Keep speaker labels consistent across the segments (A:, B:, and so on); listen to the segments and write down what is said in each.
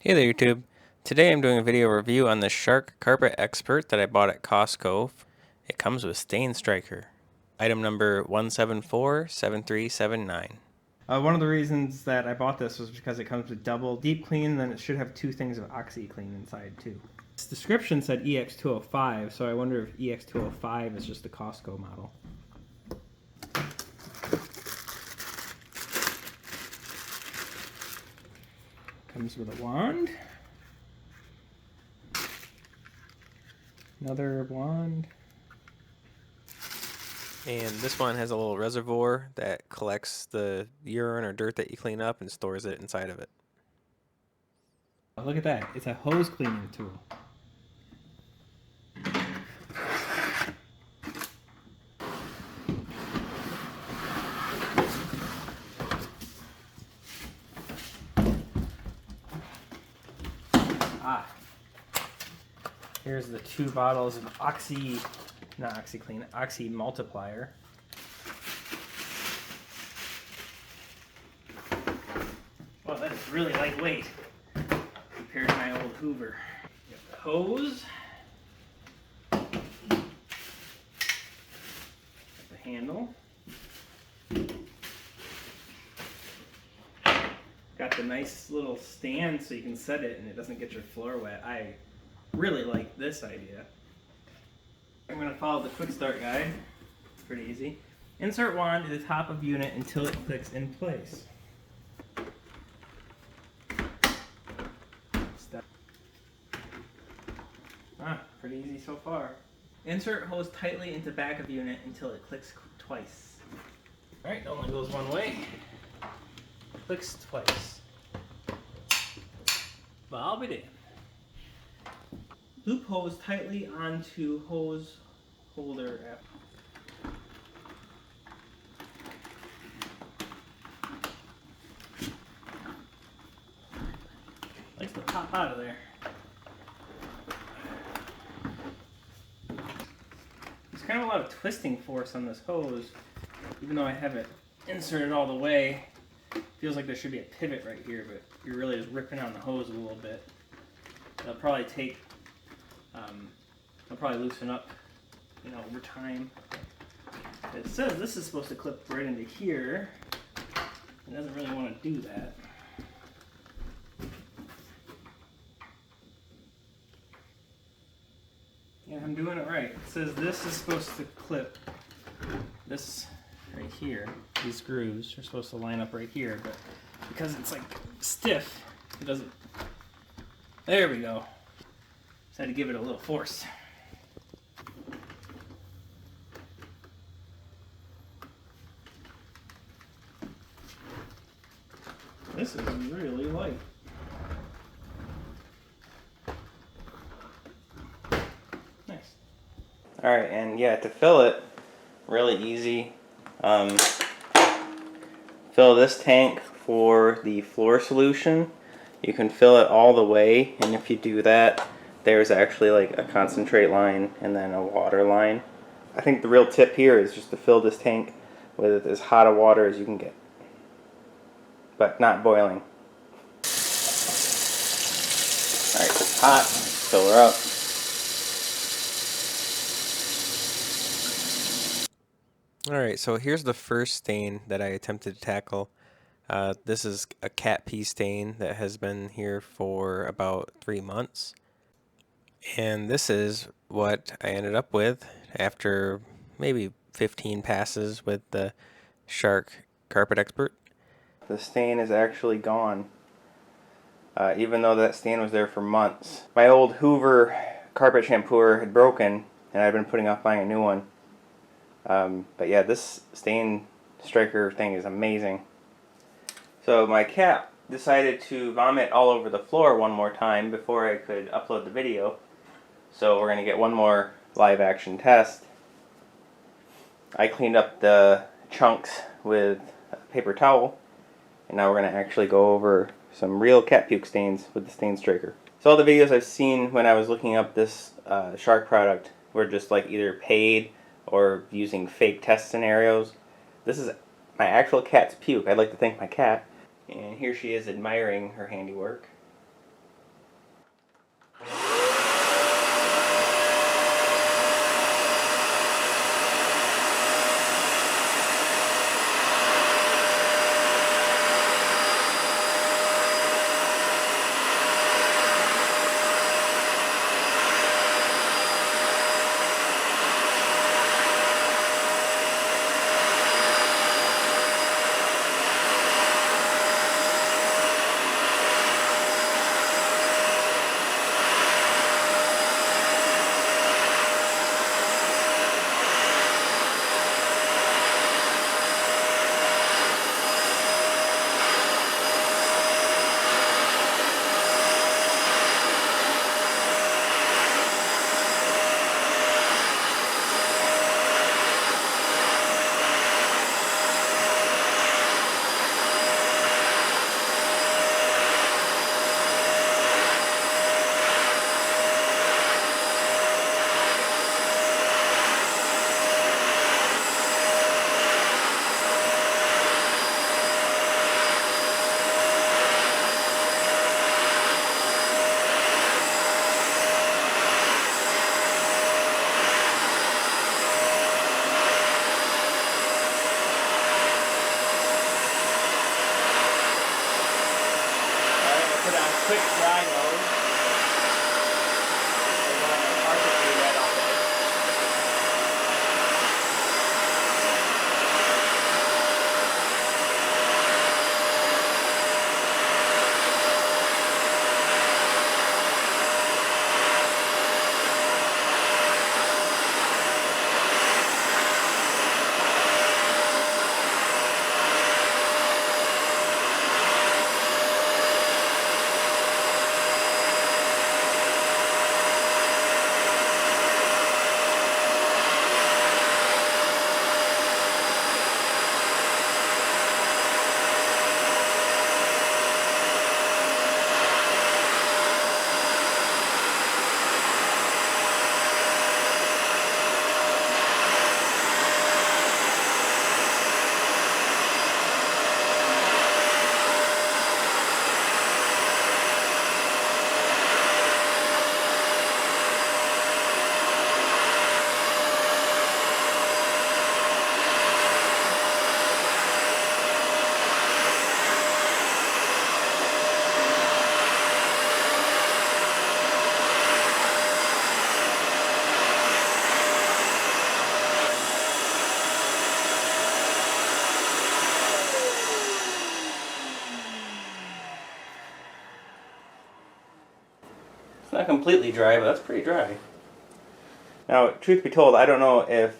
A: Hey there YouTube. Today I'm doing a video review on the Shark Carpet Expert that I bought at Costco. It comes with StainStriker. Item number 1747379. One of the reasons that I bought this was because it comes with double deep clean, and then it should have two things of OxiClean inside too. Its description said EX205, so I wonder if EX205 is just the Costco model. Comes with a wand. Another wand. And this one has a little reservoir that collects the urine or dirt that you clean up and stores it inside of it. Oh, look at that. It's a hose cleaning tool. Here's the 2 bottles of Oxy Multiplier. Well, that is really lightweight compared to my old Hoover. You have the hose, the handle, got the nice little stand so you can set it and it doesn't get your floor wet. I really like this idea. I'm going to follow the quick start guide. It's pretty easy. Insert wand to the top of unit until it clicks in place. Pretty easy so far. Insert hose tightly into back of unit until it clicks twice. Alright, it only goes one way. Clicks twice. But I'll be damned. Loop hose tightly onto hose holder. Likes to pop out of there. There's kind of a lot of twisting force on this hose, even though I have it inserted all the way. Feels like there should be a pivot right here, but you're really just ripping on the hose a little bit. It'll probably take. I'll probably loosen up, over time. It says this is supposed to clip right into here. It doesn't really want to do that. Yeah, I'm doing it right. It says this is supposed to clip this right here. These grooves are supposed to line up right here, but because it's like stiff, it doesn't. There we go. Just had to give it a little force. This is really light. Nice. Alright, and yeah, to fill it, really easy. Fill this tank for the floor solution. You can fill it all the way, and if you do that, there's actually like a concentrate line and then a water line. I think the real tip here is just to fill this tank with as hot a water as you can get, but not boiling. Alright, it's hot, fill her up. Alright, so here's the first stain that I attempted to tackle. This is a cat pee stain that has been here for about 3 months. And this is what I ended up with after maybe 15 passes with the Shark CarpetXpert. The stain is actually gone, even though that stain was there for months. My old Hoover carpet shampooer had broken, and I'd been putting off buying a new one. But yeah, this StainStriker thing is amazing. So my cat decided to vomit all over the floor one more time before I could upload the video. So we're going to get one more live action test. I cleaned up the chunks with a paper towel, and now we're going to actually go over some real cat puke stains with the StainStriker. So all the videos I've seen when I was looking up this Shark product were just like either paid or using fake test scenarios. This is my actual cat's puke. I'd like to thank my cat. And here she is admiring her handiwork. it on quick dry mode. We're going to carpet do that all day. It's not completely dry, but that's pretty dry. Now, truth be told, I don't know if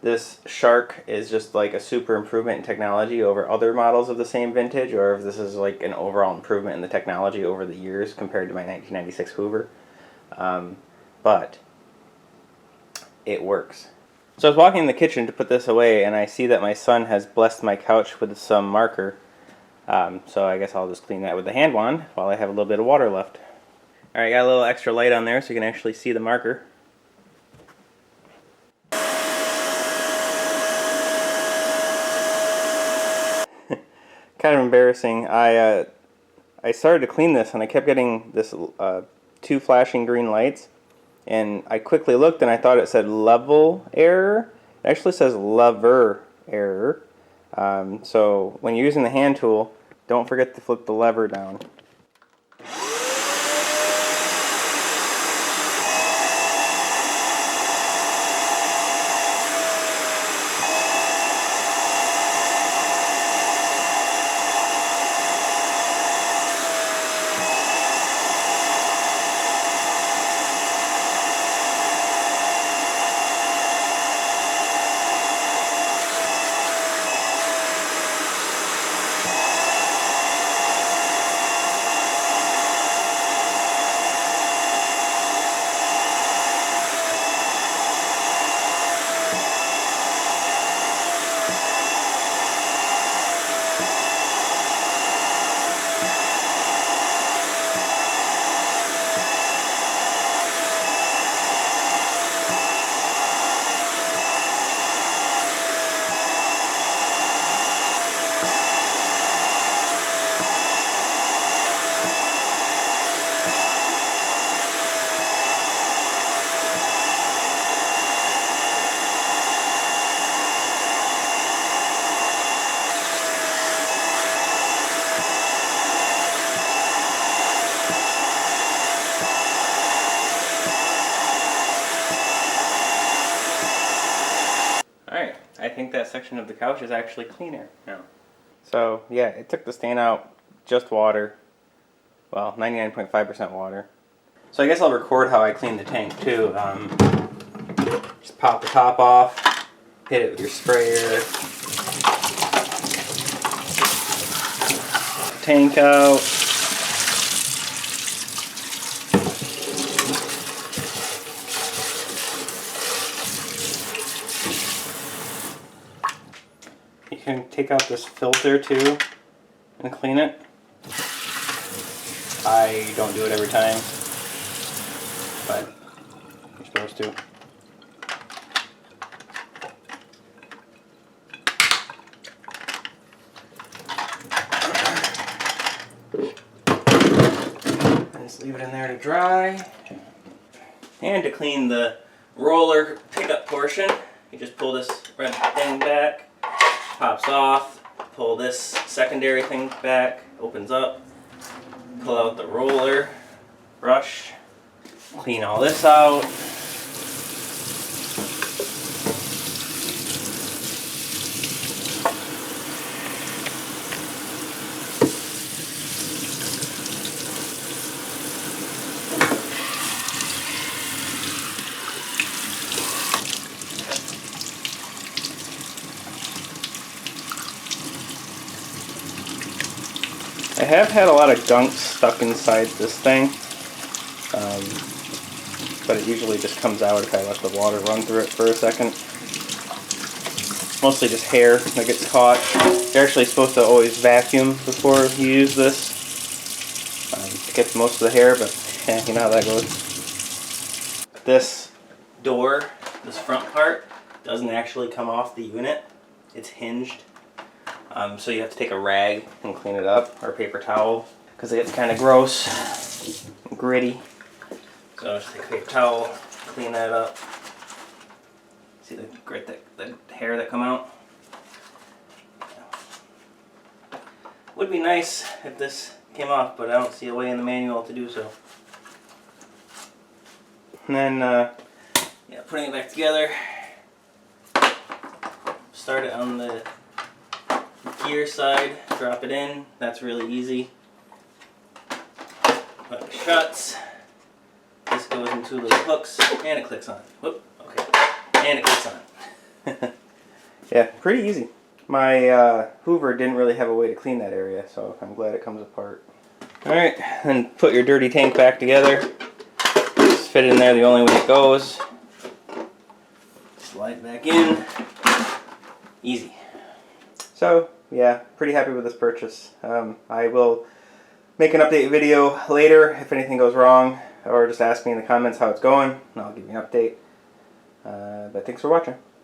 A: this Shark is just like a super improvement in technology over other models of the same vintage, or if this is like an overall improvement in the technology over the years compared to my 1996 Hoover. But it works. So I was walking in the kitchen to put this away, and I see that my son has blessed my couch with some marker. So I guess I'll just clean that with the hand wand while I have a little bit of water left. Alright, got a little extra light on there so you can actually see the marker. Kind of embarrassing. I started to clean this and I kept getting this two flashing green lights, and I quickly looked and I thought it said level error. It actually says lever error. So when you're using the hand tool, don't forget to flip the lever down. Alright, I think that section of the couch is actually cleaner now. So yeah, it took the stain out, just water. Well, 99.5% water. So I guess I'll record how I clean the tank too. Just pop the top off, hit it with your sprayer. Tank out. You can take out this filter too and clean it. I don't do it every time, but you're supposed to. Just leave it in there to dry. And to clean the roller pickup portion, you just pull this red thing back, pops off, pull this secondary thing back, opens up, Pull out the roller brush, clean all this out. I have had a lot of gunk stuck inside this thing, but it usually just comes out if I let the water run through it for a second. Mostly just hair that gets caught. You're actually supposed to always vacuum before you use this to get most of the hair, but you know how that goes. This door, this front part, doesn't actually come off the unit. It's hinged. So you have to take a rag and clean it up, or a paper towel, because it gets kind of gross and gritty. So just take a paper towel, clean that up. See the grit, the hair that come out? Would be nice if this came off, but I don't see a way in the manual to do so. And then, yeah, putting it back together. Start it on the gear side, drop it in. That's really easy. Put it shuts. This goes into little hooks, and it clicks on. Whoop, okay. And it clicks on. Yeah, pretty easy. My Hoover didn't really have a way to clean that area, so I'm glad it comes apart. Alright, then put your dirty tank back together. Just fit it in there the only way it goes. Slide back in. Easy. So, yeah, pretty happy with this purchase. I will make an update video later if anything goes wrong, or just ask me in the comments how it's going, and I'll give you an update. But thanks for watching.